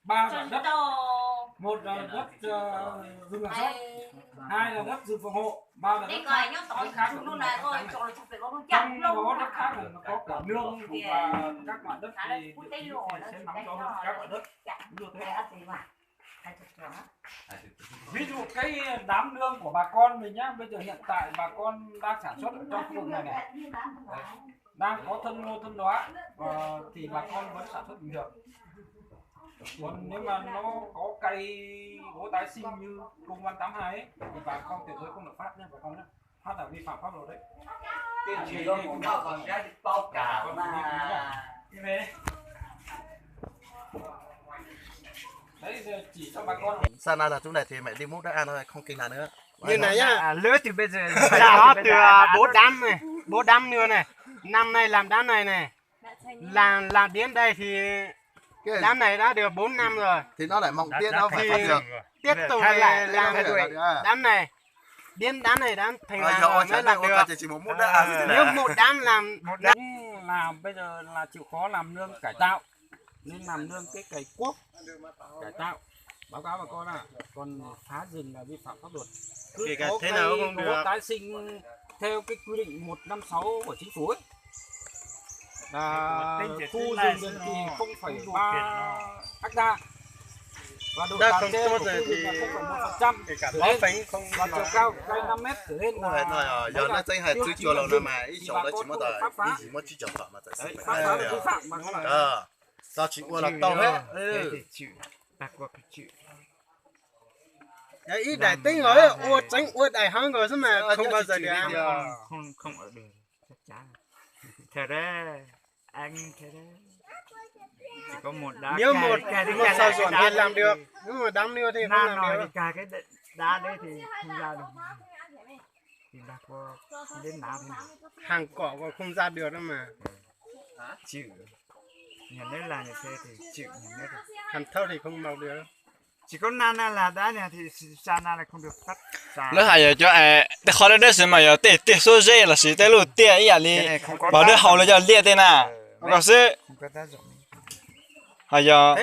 ba loại đất, một là đất rừng sản xuất, hai là đất rừng phòng hộ, ba là đất khác. Đất khác trong đó đất khác là nó có cả nương và các loại đất thì sẽ nắm rõ hơn các loại đất. Ví dụ thế. Ví dụ cái đám nương của bà con mình nhá, bây giờ hiện tại bà con đang sản xuất ở trong khu vực này này, đang có thân ngô thân đóa thì bà con vẫn sản xuất bình thường. Còn nếu mà nó có cây gỗ tái sinh như công văn 82 ấy, thì bà con tuyệt đối không được phát nhé, bà con nhé. Phát là vi phạm pháp luật đấy. Cái gì đó cũng có còn ra đi bao cả mà. Đi về. Đấy giờ chỉ cho bà con. Sao nay là chỗ này thì mẹ đi múc đã ăn thôi, không kinh là nữa. Như này nhá. Lứa từ bây giờ Đó từ bố đám nữa này. Năm nay làm đám này này. Làm đến đây thì đám này đã được 4 năm rồi. Thì nó lại mong tiết nó phải phát được. Tiếp tục làm đám này. Đến đám này đám thành là mới làm được. Nếu một đám làm bây giờ là chịu khó làm nương cải tạo, nên làm nương cái cày cuốc cải tạo. Báo cáo bà con còn phá rừng là vi phạm pháp luật. Kể cả thế nào không được. Tái sinh theo cái quy định 156 của chính phủ ấy, là khu rừng định kỳ 0,3 ha và độ tán trên của khu rừng là 0,1%, và chiều cao cây 5 mét trở lên là giờ nó chính là追求了那么一小的什么的，一什么去找法嘛，在是。pháp phá vi phạm mà nó là sao chỉ qua là tao hết. Ý đại tính rồi, ua đại hơn rồi mà không bao giờ được ăn. Không ở được chắc chắn. Thật ra anh thế đấy. Chỉ có một đá. Nếu một sao ruộng thì làm được, nhưng mà đám nữa thì không làm được. Cả cái đá đấy thì không ra được. Thì đã có đến nào thì hàng cỏ còn không ra được đâu mà. Chịu. Nhà đấy là như thế thì chịu nhà đấy. Hàng thâu thì không màu được. Chỉ có nana là đá này thì sana là không được phát. Nó hay giờ cho để khó đến sự mà giờ tê số dễ là sự tê lụt tê ấy à đi bảo đứa hậu là giờ liệt tên à có sự hay giờ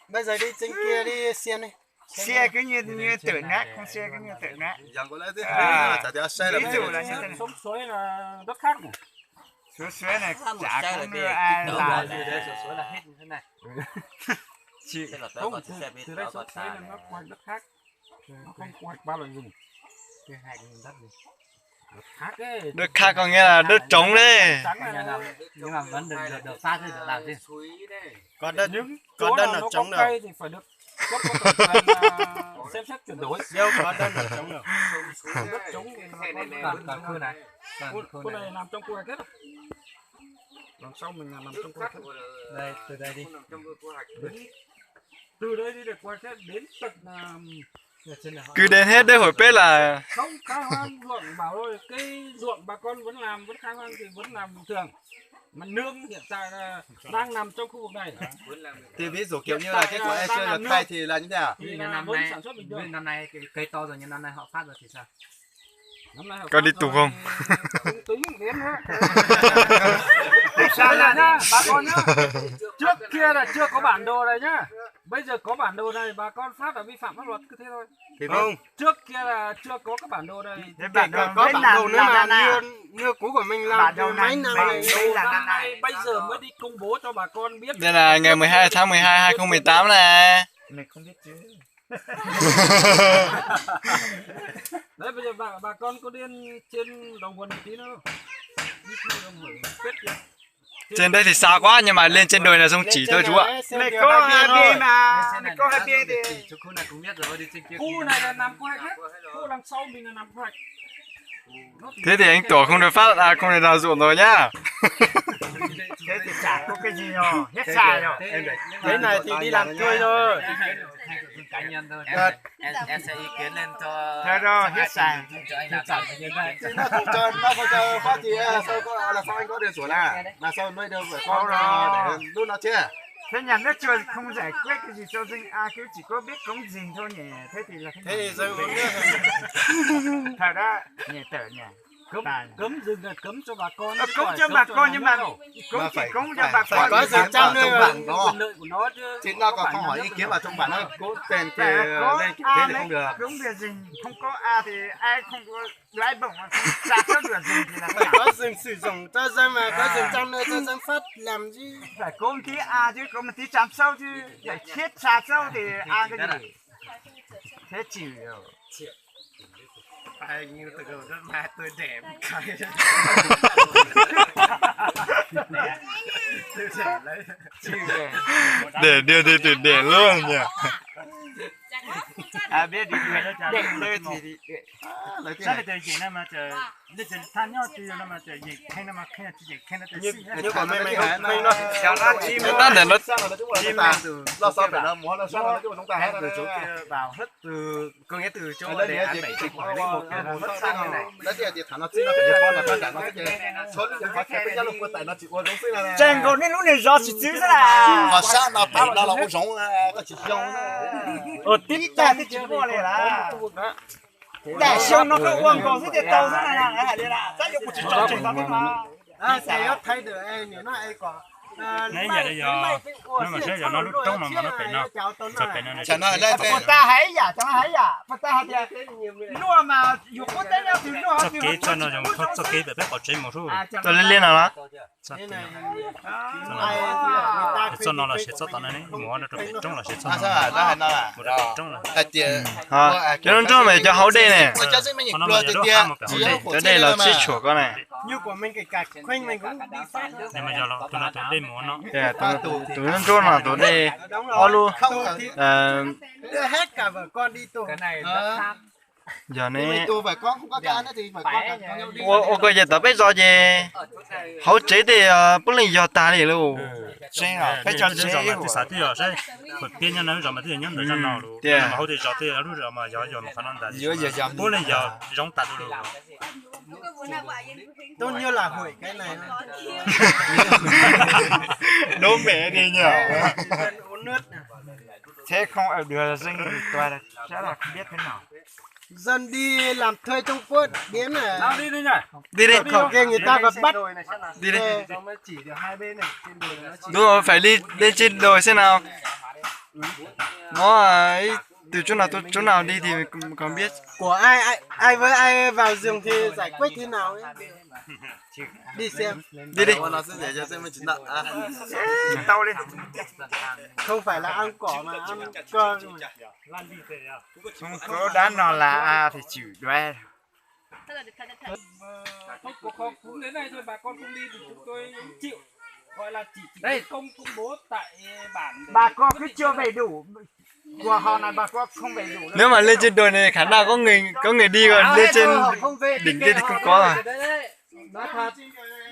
bây giờ đi trên kia đi xiên đi xe cứ như tự nát không xe cứ như tự nát dần có lẽ thế chả theo xe là ví dụ là như thế này sống suối là đất khác này. Suối này chả có mưa ai là suối là hết như thế này. chị Không, từ đây xuống suối là nó quay đất khác, nó không quay bao lần rừng. cái hai cái đất gì Khác ấy. đất khác có nghĩa là đất trống đấy. Nhưng mà vẫn được phát thì được làm gì? có đất Chỗ là nào nó trống có đâu. cây thì phải được cấp có thẩm quyền xem xét chuyển đổi. đâu có đất là trống được. Đất trống thì Toàn khu này. khu này nằm trong quy hoạch hết. Làm sao mình làm trong quy hoạch hết. Đây, từ đây đi. Từ đây đi được quy hoạch hết đến tận Cứ đến hết đây hồi pết là không khai hoang ruộng, bảo rồi cái ruộng bà con vẫn làm, vẫn khai hoang thì vẫn làm bình thường. Mà nương hiện tại là đang nằm trong khu vực này. Thì ví dụ kiểu như là cái của em chưa được khai thì là như thế nào? Thì Như là năm vẫn nay, sản xuất bình thường. năm nay cây to rồi nhưng năm nay họ phát rồi thì sao? Năm nay có đi tù không? Không tính đến nữa. Sao là nhá, bà con nhá. Trước kia là chưa có bản đồ này nhá. Bây giờ có bản đồ này bà con phát là vi phạm pháp luật cứ thế thôi. Thì không. Trước kia là chưa có cái bản đồ này. Có bản đồ nữa mà như cũ của mình làm từ mấy năm này. Đây là năm nay bây giờ mới đi công bố cho bà con biết. đây là ngày 12 tháng 12 2018 này. mình không biết chứ Đấy bây giờ bà con có điên trên đồng vườn một tí nữa không? Đi theo đồng vườn kết kìa. Trên đây thì xa quá nhưng mà lên trên đồi là sông chỉ thôi chú ạ. mày có hai bên mà mày có hai bên thì Chỗ khu này cũng biết rồi, đi trên kia. Khu này là nằm quy hoạch hết. Khu đằng sau mình là nằm quy hoạch. Thế thì anh tổ không được phát không được đào ruộng rồi nhá. thế thì chả có cái gì rồi hết xài rồi Thế này thì đi làm chơi thôi. Cá nhân thôi. Em sẽ ý kiến lên cho. thế rồi hết xài Cho anh làm sao như vậy. Thì nó không cho phát thì sao có là sao anh có điện sổ là sao mới đâu phải con để luôn nó chưa? thế nhà nước chưa không giải quyết cái gì cho dân cứ chỉ có biết cống rừng thôi nhỉ thế thì là Thế thì giờ uống nước. thật đó nhỉ tở nhỉ cấm rừng là cấm cho bà con. Cấm cho bà con nhưng mà cũng chỉ cấm cho bà phải con. có sự trong bản đó. Quyền lợi của nó chứ. Chứ nó còn không hỏi ý kiến vào trong bản nó cố tên thì Có lên thế A thì không được. đúng việc gì không có A thì ai không có lái bổng mà không ra cho được gì thì là phải có rừng sử dụng cho dân mà có rừng trong nơi cho dân phát làm gì. phải có một tí A chứ có một tí chạm sâu chứ để chết xa sâu thì A cái gì thế chịu rồi. Ai như từ đầu đất mà tôi đẹp cái tôi đẹp lấy Chịu rồi. để đưa đi từ để luôn nhỉ. À biết đi để đây thì Lấy tiền sao này. để gì nó mà chờ để chờ than nhau thì nó mà chờ gì khi nó mà khi nó chỉ khi nó Như như còn mấy nó chào nó chim Nó để nó sang là chúng ta lo sao phải nó muốn nó sang là chúng ta hết từ chỗ kia vào hết từ có nghĩa từ chỗ lấy để tiền ăn chỉ bảy chỉ chục quả đến một kia nó mất sang cái này. lấy tiền thì thằng nó xin nó phải con là tất cả nó cái số những cái cái cái lúc tại nó chỉ uống giống này. chàng còn đến lúc này do chỉ chứ là Họ sát nó phải nó là uống giống có chỉ giống. ở tiếp ta thì chỉ mua này là để xong nó có uống còn rất tàu thế này là đi là chắc chắn chỉ cho chỉ tao mà À, thầy có thấy được em nếu nó ai có Nãy giờ bây giờ nó mà sẽ giờ nó lúc trống mà nó phải nó sắp phải nó này. Chẳng nói lên Phật ta hãy giả chẳng hãy giả Phật ta hãy lúa mà dục có tên nhau thì lúa sắp kế cho nó dùng sắp kế để biết có chế một số. tôi lên lên nào đó. Sắp thế kế. này Cho nó là sẽ cho tao này mua nó phải trống là sẽ cho à nó. sao à đó hay nó à Một đợt trống là. à tiền À, cho nó cho mày cho hậu đây này. cho xin mấy người tiền tiền Cho đây là chiếc chuột con này. như của mình cái cạch khoanh mình cũng đi phát Nhưng mà giờ nó tụi nó tới đây mua nó. Dạ, tụi nó trốn là tụi đây. đúng Ó luôn. không đưa hết cả vợ con đi tù cái này Giờ mày này. tu phải con không có cha nữa thì phải con con nhau đi Ô coi giờ tao biết do gì. Hậu chế thì bữa nay giờ ta đi luôn. xem à phải cho giờ mà thì sao thì giờ sẽ phải biến nhân nó rồi mà thì nhân được cho nó luôn. Yeah. Mà hậu thì giờ thì lúc rồi mà giờ mà khả năng giữa giờ giờ bữa nay giờ giống ta luôn. tôi như là hủy cái này Đố mẹ đi nhở. uống nước thế không ở được riêng tôi là sẽ là không biết thế nào dân đi làm thuê trong quất đến này Nào đi đi nhỉ. Đi đi. khẩu kia người ta còn bắt Đi đi. nó mới chỉ được hai bên này trên đồi nó chỉ Đúng rồi, phải đi lên trên đồi xem nào. Nó ấy từ chỗ nào đi thì mình còn biết. của ai với ai vào rừng thì giải quyết thế nào ấy đi xem Đi đi. nó sẽ để cho xem mình chính à tao lên không phải là ăn cỏ mà ăn cơm không có đá nó là A thì chịu đoe Không cuộc họp cũng đến đây thôi, bà con không đi thì chúng tôi chịu. Gọi là chỉ Đây. công công bố tại bản. bà con cứ chưa đầy đủ của họ này bà con không đầy đủ Nếu mà lên trên đồi này khả năng có người đi còn lên trên đỉnh kia thì không có rồi. Nói thật,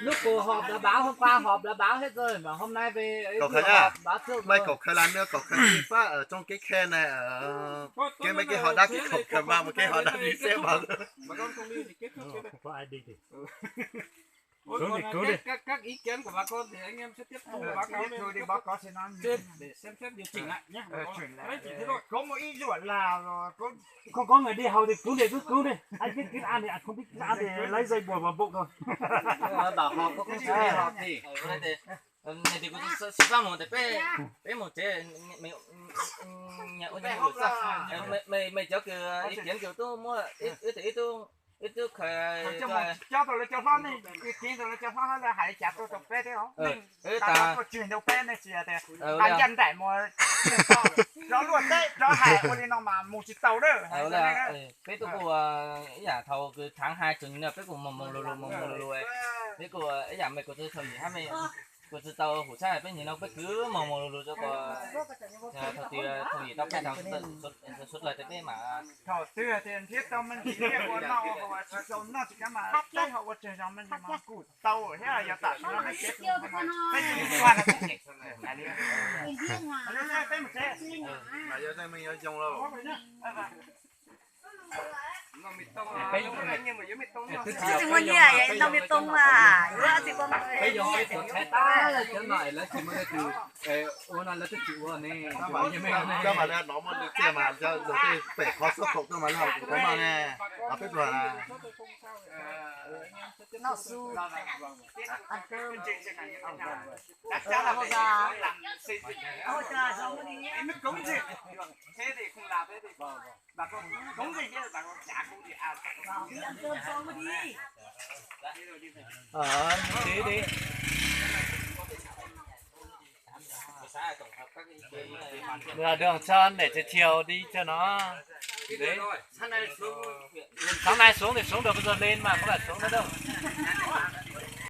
lúc cuộc họp đã báo, hôm qua họp đã báo hết rồi, mà hôm nay về ấy cậu vừa khởi nhá họp báo trước mấy rồi. cậu khởi lan nữa cậu khởi đi phát ở trong cái khe này ở cái mấy cái họ đá cái cậu khởi vào một cái họ đá đi xem vào Bà con không đi thì kết thúc cái này. Không có ai đi thì. Ôi, Cứu còn đi, là cứu đi. các ý kiến của bà con thì anh em sẽ tiếp tục báo cáo lên thôi đi báo cáo sẽ nói trên để xem xét điều chỉnh lại nhé. chuyển Đấy, lại chỉ thế thôi. có một ý ruột là có Không có người đi hầu thì cứu đi, cứ cứu đi. Anh biết cái ăn thì anh không biết cái ăn thì lấy dây buộc vào bụng thôi. Bảo họp có không chịu đi họp thì. Này thì cũng sẽ ra một cái bé một chế nhà ôn được sao? Mày cho cái ý kiến kiểu tôi mua ít tôi khởi cho tôi là cho phong đi cái kiến tôi là cho phong là hãy chặt tôi tập bé thế không ta có chuyển đầu bé này chỉ là thế anh dân tại mua nó luôn đấy nó hại ôn nó mà một chiếc tàu đó là cái tôi của nhà thầu cứ tháng 2 chừng là cái của mồng lù cái của ấy nhà mày của tôi thời hai mày của tôi tàu hủ sai cái gì nó cứ mồng lù cho có thời tao cái thằng xuất lại cái mà thầu xưa thì thiết tao mình chỉ biết của nó và chỉ dùng nó chỉ cái mà cái họ vật chơi trong mình mà cụ tàu thế là giờ tạt nó mới chết cái gì quan là cái mà giờ đây mình ở trong đâu Chị muốn như vậy, nó bị tung mà. Chị con bây giờ cái tổ chế ta là chỗ này là chỉ mới từ ô là cái chịu này cho mà nó nó được tiền mà cho đầu tiên phải khó sốc phục cho mà làm cái mà nè nó biết rồi là Nó su. Ăn cơm. Chắc chắn là Ôi da. làm xây dựng. Ôi trời, sao đi nhé. Em cúng gì? Thế thì không làm thế thì bà con cúng gì chứ bà con chả cúng gì à. Vào đi ăn cơm xong mới đi. Tí đi. Là đường sơn để chiều đi cho nó đấy. Sáng nay xuống thì xuống được, bây giờ lên mà không phải xuống nữa đâu.